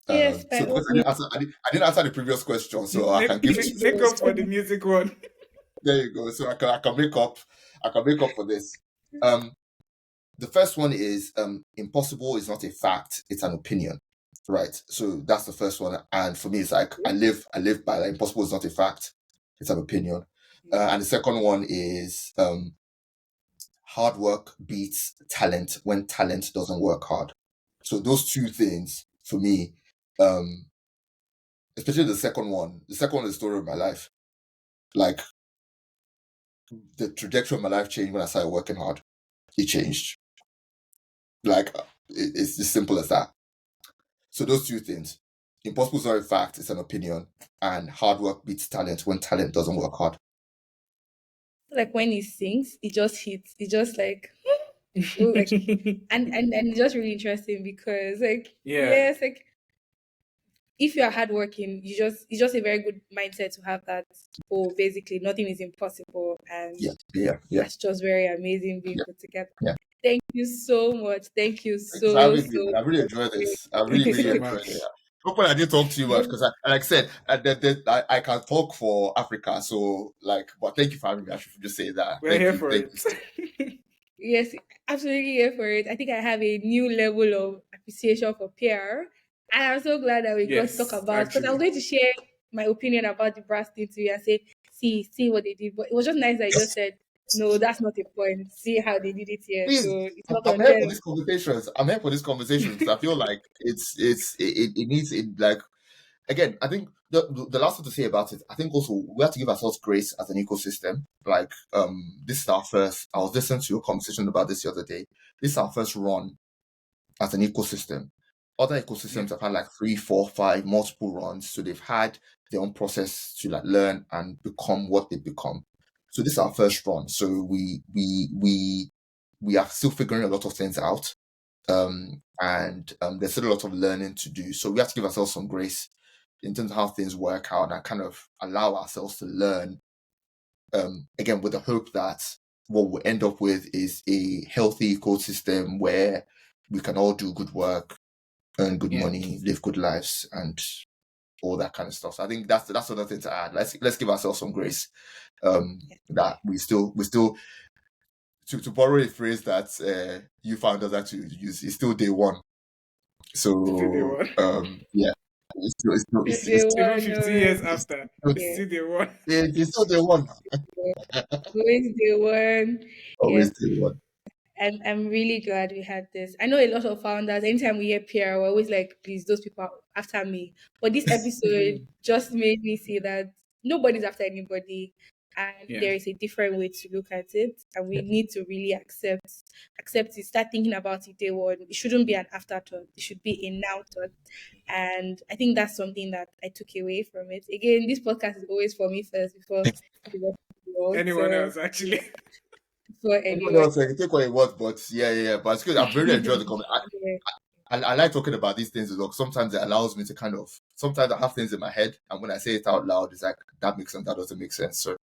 Yes, by So all because means. I didn't answer the previous question, so I can give two. Make up for the music one. There you go. So I can make up for this. The first one is impossible is not a fact, it's an opinion. Right. So that's the first one. And for me, it's like I live by that. Impossible is not a fact, it's an opinion. And the second one is hard work beats talent when talent doesn't work hard. So those two things for me, especially the second one. The second one is the story of my life. Like the trajectory of my life changed when I started working hard. It changed. Like it's as simple as that. So those two things. Impossible is not a fact, it's an opinion. And hard work beats talent when talent doesn't work hard. Like when he sings, it just hits. It just like, oh, like, and it's just really interesting because like, Yeah. yes, like if you are hardworking, it's just a very good mindset to have that. Oh, basically nothing is impossible, and Yeah. that's just very amazing being Yeah. put together. Yeah. Thank you so much. Thank you Thanks for so having me. so I really enjoyed this. I Thank really, you really so enjoyed it. much. Hopefully I didn't talk too much because like I said, I can talk for Africa. So like, but thank you for having me. I should just say that. We're Thank here you. for Thank it. Yes, absolutely here for it. I think I have a new level of appreciation for PR. And I'm so glad that we got to talk Yes, about, because I was actually. going to share my opinion about the brass thing to you and say, see what they did. But it was just nice that you just said, no, that's not the point. See how they did it here. Please, So it's I'm not I'm on here for them. these conversations. I'm here for these conversations because I feel like it needs it like again, I think the last thing to say about it, I think also we have to give ourselves grace as an ecosystem. Like, this is our first. I was listening to a conversation about this the other day. This is our first run as an ecosystem. Other ecosystems have had like 3, 4, 5 multiple runs, so they've had their own process to like learn and become what they become. So this is our first run. So we are still figuring a lot of things out. And there's still a lot of learning to do. So we have to give ourselves some grace in terms of how things work out and kind of allow ourselves to learn. Again, with the hope that what we'll end up with is a healthy ecosystem where we can all do good work, earn good money, live good lives, and all that kind of stuff. So I think that's another thing to add. Let's give ourselves some grace. That we still to borrow a phrase that you founders actually use, it's still day one. So yeah, it's Day even one, 15 years no, after, it's yeah. still the one. it's still day one. Always day one. Yeah. Always day one. I'm really glad we had this. I know a lot of founders, anytime we hear PR, we're always like, please, those people are after me. But this episode just made me see that nobody's after anybody. And Yeah. there is a different way to look at it. And we need to really accept it, start thinking about it day one. It shouldn't be an afterthought. It should be a now thought. And I think that's something that I took away from it. Again, this podcast is always for me first before the rest of the world. Anyone So else, actually? for Anyone anyone. else, like, take what it was, but yeah. But it's good. I've really enjoyed the comment. Yeah. I like talking about these things as well. Sometimes it allows me to kind of. Sometimes I have things in my head, and when I say it out loud, it's like that makes sense. That doesn't make sense. So,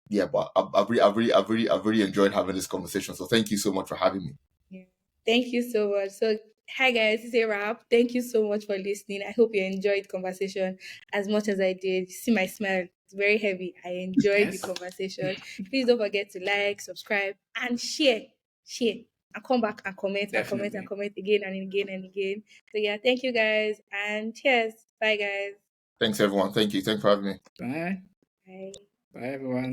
yeah. But I've really enjoyed having this conversation. So thank you so much for having me. Yeah. Thank you so much. So, hi guys, it's a wrap. Thank you so much for listening. I hope you enjoyed the conversation as much as I did. You see my smile. It's very heavy. I enjoyed the Yes. conversation. Please don't forget to like, subscribe, and share. Share. And come back and comment and comment and Definitely. comment again and again and again. So yeah, thank you guys and cheers. Bye guys. Thanks everyone. Thank you. Thanks for having me. Bye. Bye. Bye, everyone.